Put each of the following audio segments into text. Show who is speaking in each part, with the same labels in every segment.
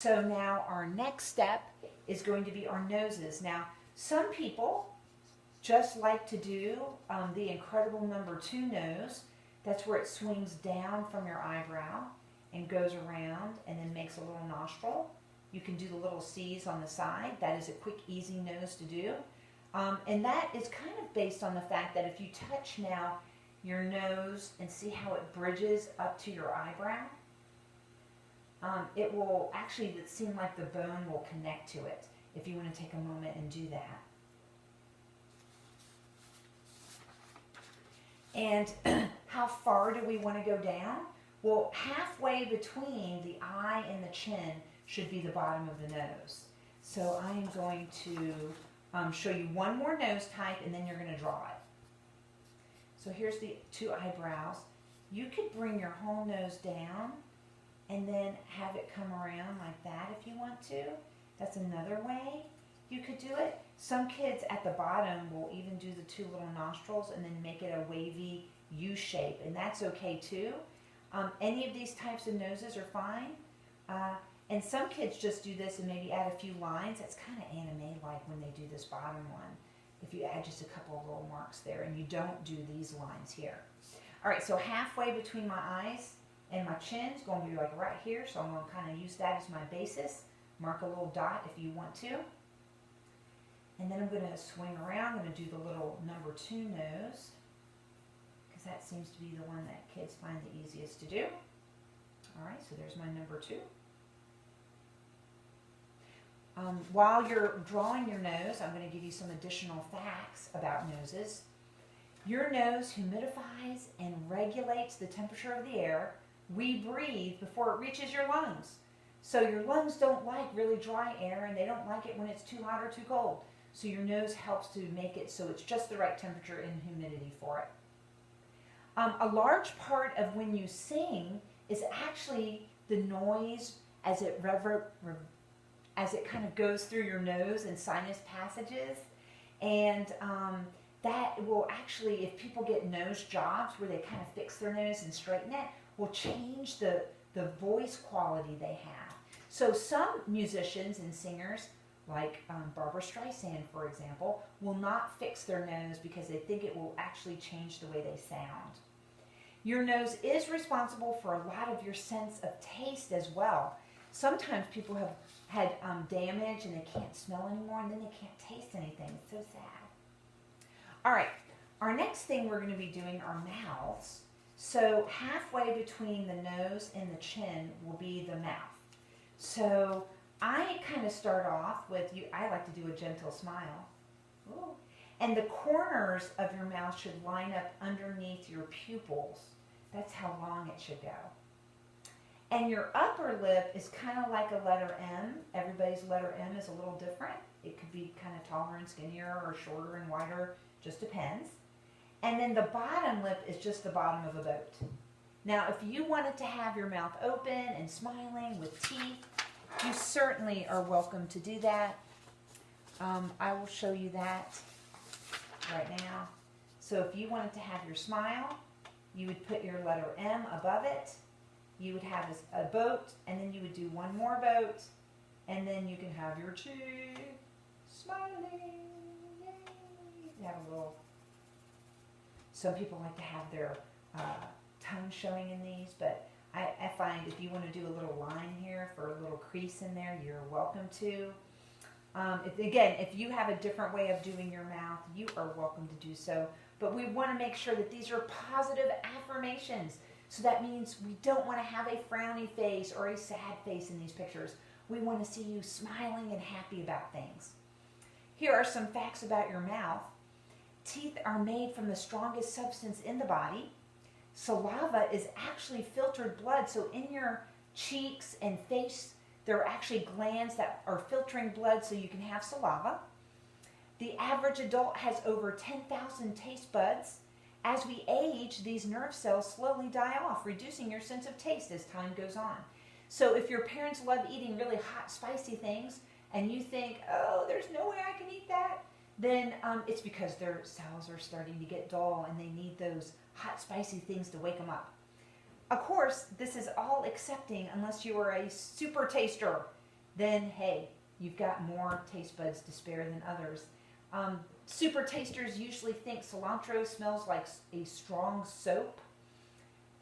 Speaker 1: So now our next step is going to be our noses. Now, some people just like to do the incredible number 2 nose. That's where it swings down from your eyebrow and goes around and then makes a little nostril. You can do the little C's on the side. That is a quick, easy nose to do. And that is kind of based on the fact that if you touch now your nose and see how it bridges up to your eyebrow, it will actually seem like the bone will connect to it if you want to take a moment and do that. And how far do we want to go down? Well, halfway between the eye and the chin should be the bottom of the nose. So I am going to show you one more nose type and then you're going to draw it. So here's the 2 eyebrows. You could bring your whole nose down and then have it come around like that if you want to. That's another way you could do it. Some kids at the bottom will even do the 2 little nostrils and then make it a wavy U shape, and that's okay too. Any of these types of noses are fine. And some kids just do this and maybe add a few lines. That's kind of anime-like when they do this bottom one. If you add just a couple of little marks there and you don't do these lines here. All right, so halfway between my eyes and my chin is going to be like right here, so I'm going to kind of use that as my basis. Mark a little dot if you want to. And then I'm going to swing around. I'm going to do the little number 2 nose, because that seems to be the one that kids find the easiest to do. All right, so there's my number 2. While you're drawing your nose, I'm going to give you some additional facts about noses. Your nose humidifies and regulates the temperature of the air we breathe before it reaches your lungs. So your lungs don't like really dry air, and they don't like it when it's too hot or too cold. So your nose helps to make it so it's just the right temperature and humidity for it. A large part of when you sing is actually the noise as it kind of goes through your nose and sinus passages. And that will actually, if people get nose jobs where they kind of fix their nose and straighten it, will change the voice quality they have. So some musicians and singers, like Barbara Streisand, for example, will not fix their nose because they think it will actually change the way they sound. Your nose is responsible for a lot of your sense of taste as well. Sometimes people have had damage and they can't smell anymore, and then they can't taste anything. It's so sad. All right, our next thing we're going to be doing are mouths. So halfway between the nose and the chin will be the mouth. So I kind of start off with, I like to do a gentle smile. Ooh. And the corners of your mouth should line up underneath your pupils. That's how long it should go. And your upper lip is kind of like a letter M. Everybody's letter M is a little different. It could be kind of taller and skinnier or shorter and wider, just depends. And then the bottom lip is just the bottom of a boat. Now, if you wanted to have your mouth open and smiling with teeth, you certainly are welcome to do that. I will show you that right now. So if you wanted to have your smile, you would put your letter M above it. You would have a boat, and then you would do one more boat, and then you can have your cheek smiling. Yay. You have a little. Some people like to have their tongue showing in these, but I find if you want to do a little line here for a little crease in there, you're welcome to. If you have a different way of doing your mouth, you are welcome to do so. But we want to make sure that these are positive affirmations. So that means we don't want to have a frowny face or a sad face in these pictures. We want to see you smiling and happy about things. Here are some facts about your mouth. Teeth are made from the strongest substance in the body. Saliva is actually filtered blood. So in your cheeks and face, there are actually glands that are filtering blood so you can have saliva. The average adult has over 10,000 taste buds. As we age, these nerve cells slowly die off, reducing your sense of taste as time goes on. So if your parents love eating really hot, spicy things, and you think, oh, there's no way I can eat that, then it's because their cells are starting to get dull and they need those hot, spicy things to wake them up. Of course, this is all accepting unless you are a super taster. then hey, you've got more taste buds to spare than others. Super tasters usually think cilantro smells like a strong soap.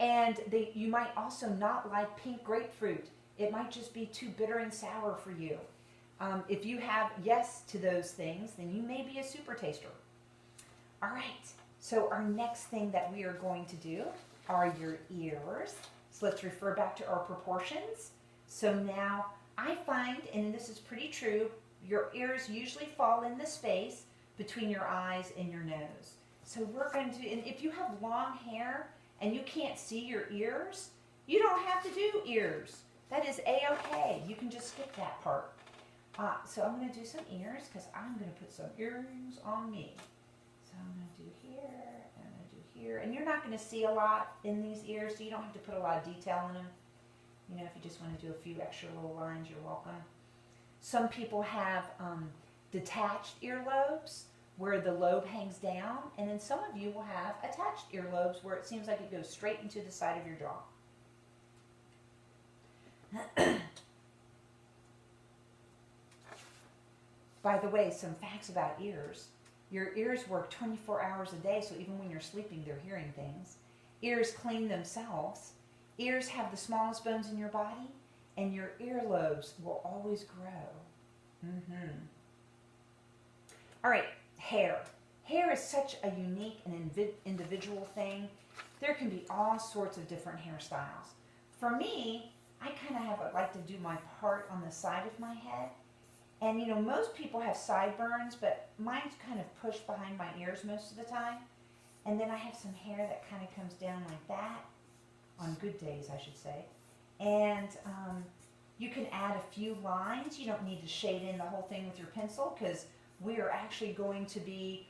Speaker 1: And you might also not like pink grapefruit. It might just be too bitter and sour for you. If you have yes to those things, then you may be a super taster. All right, so our next thing that we are going to do are your ears. So let's refer back to our proportions. So now I find, and this is pretty true, your ears usually fall in the space between your eyes and your nose. So we're going to, and if you have long hair and you can't see your ears, you don't have to do ears. That is A-okay. You can just skip that part. So I'm going to do some ears because I'm going to put some earrings on me. So I'm going to do here, and I'm going to do here. And you're not going to see a lot in these ears, so you don't have to put a lot of detail in them. You know, if you just want to do a few extra little lines, you're welcome. Some people have detached earlobes where the lobe hangs down, and then some of you will have attached earlobes where it seems like it goes straight into the side of your jaw. By the way, some facts about ears. Your ears work 24 hours a day, so even when you're sleeping, they're hearing things. Ears clean themselves. Ears have the smallest bones in your body, and your earlobes will always grow. All right, hair. Hair is such a unique and individual thing. There can be all sorts of different hairstyles. For me, I kind of like to do my part on the side of my head. And you know, most people have sideburns, but mine's kind of pushed behind my ears most of the time. And then I have some hair that kind of comes down like that, on good days, I should say. And you can add a few lines. You don't need to shade in the whole thing with your pencil because we are actually going to be,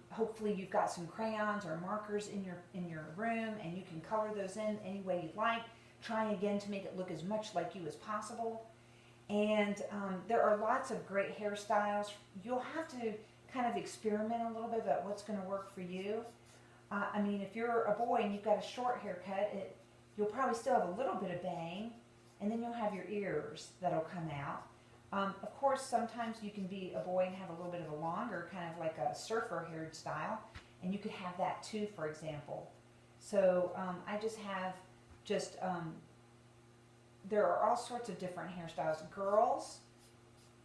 Speaker 1: hopefully you've got some crayons or markers in your room and you can color those in any way you'd like. Trying again to make it look as much like you as possible. And there are lots of great hairstyles. You'll have to kind of experiment a little bit about what's going to work for you. I mean, if you're a boy and you've got a short haircut, you'll probably still have a little bit of bang, and then you'll have your ears that'll come out. Of course, sometimes you can be a boy and have a little bit of a longer, kind of like a surfer hairstyle, and you could have that too, for example. So I just have there are all sorts of different hairstyles. Girls,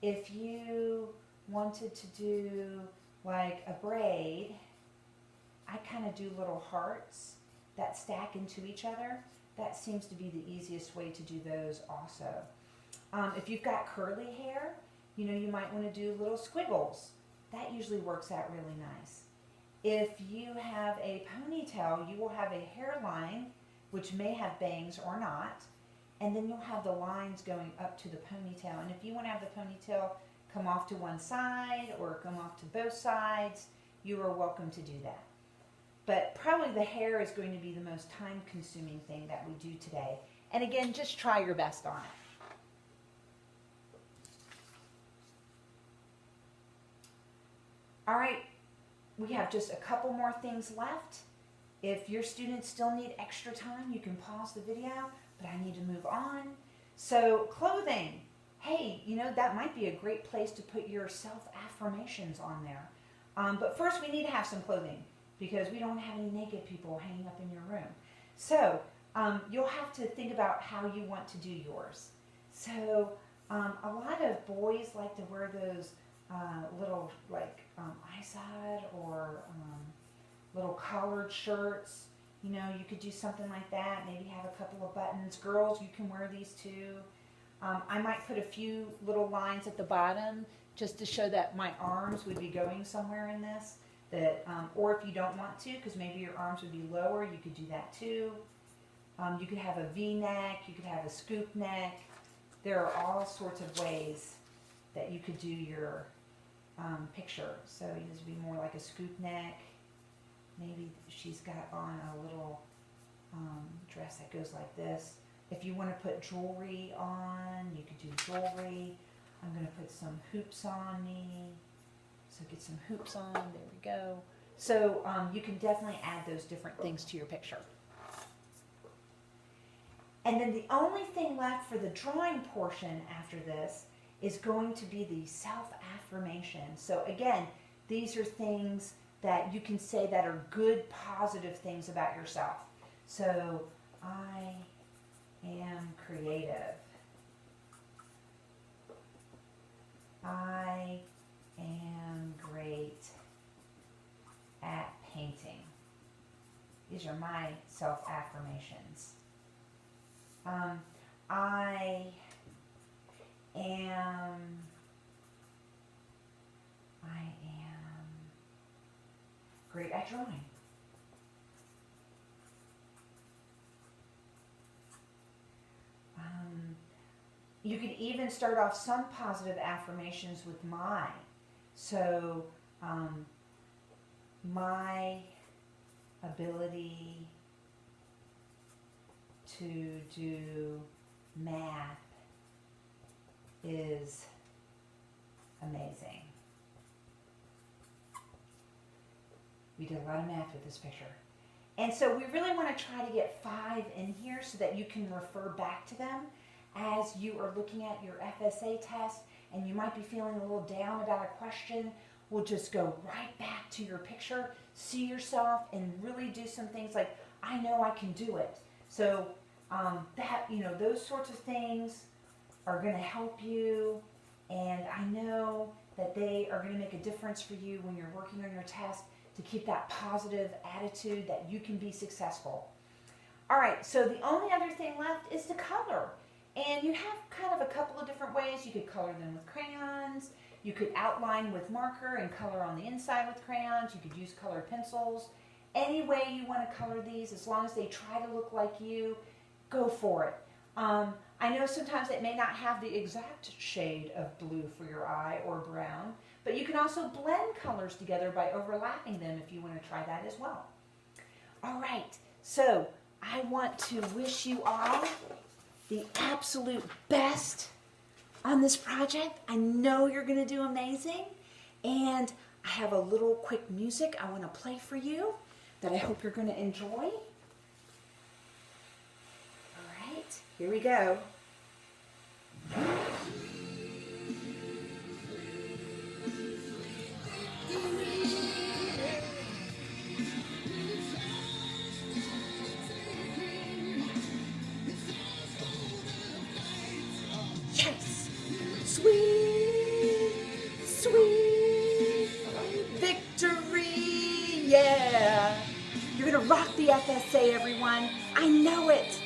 Speaker 1: if you wanted to do like a braid, I kind of do little hearts that stack into each other. That seems to be the easiest way to do those also. If you've got curly hair, you know, you might want to do little squiggles. That usually works out really nice. If you have a ponytail, you will have a hairline which may have bangs or not, and then you'll have the lines going up to the ponytail. And if you want to have the ponytail come off to one side or come off to both sides, you are welcome to do that. But probably the hair is going to be the most time-consuming thing that we do today. And again, just try your best on it. All right, we have just a couple more things left. If your students still need extra time, you can pause the video, but I need to move on. So clothing, hey, you know, that might be a great place to put your self-affirmations on there. But first we need to have some clothing because we don't have any naked people hanging up in your room. So you'll have to think about how you want to do yours. So a lot of boys like to wear those little like eye-side or little collared shirts. You know, you could do something like that, maybe have a couple of buttons. Girls, you can wear these too. I might put a few little lines at the bottom just to show that my arms would be going somewhere in this. Or if you don't want to, because maybe your arms would be lower, you could do that too. You could have a V-neck, you could have a scoop neck. There are all sorts of ways that you could do your picture. So this would be more like a scoop neck. Maybe she's got on a little dress that goes like this. If you want to put jewelry on, you could do jewelry. I'm going to put some hoops on me. So get some hoops on. There we go. So you can definitely add those different things to your picture. And then the only thing left for the drawing portion after this is going to be the self-affirmation. So again, these are things that you can say that are good, positive things about yourself. So, I am creative. I am great at painting. These are my self-affirmations. I am great at drawing. You could even start off some positive affirmations with my. So, my ability to do math is amazing. We did a lot of math with this picture. And so we really want to try to get 5 in here so that you can refer back to them as you are looking at your FSA test, and you might be feeling a little down about a question. We'll just go right back to your picture, see yourself, and really do some things like, I know I can do it. So those sorts of things are going to help you, and I know that they are going to make a difference for you when you're working on your test to keep that positive attitude that you can be successful. All right, so the only other thing left is to color. And you have kind of a couple of different ways. You could color them with crayons. You could outline with marker and color on the inside with crayons. You could use colored pencils. Any way you want to color these, as long as they try to look like you, go for it. I know sometimes it may not have the exact shade of blue for your eye or brown, but you can also blend colors together by overlapping them if you want to try that as well. All right, so I want to wish you all the absolute best on this project. I know you're going to do amazing, and I have a little quick music I want to play for you that I hope you're going to enjoy. All right, here we go. Yes! Sweet, sweet victory! Yeah! You're gonna rock the FSA, everyone. I know it.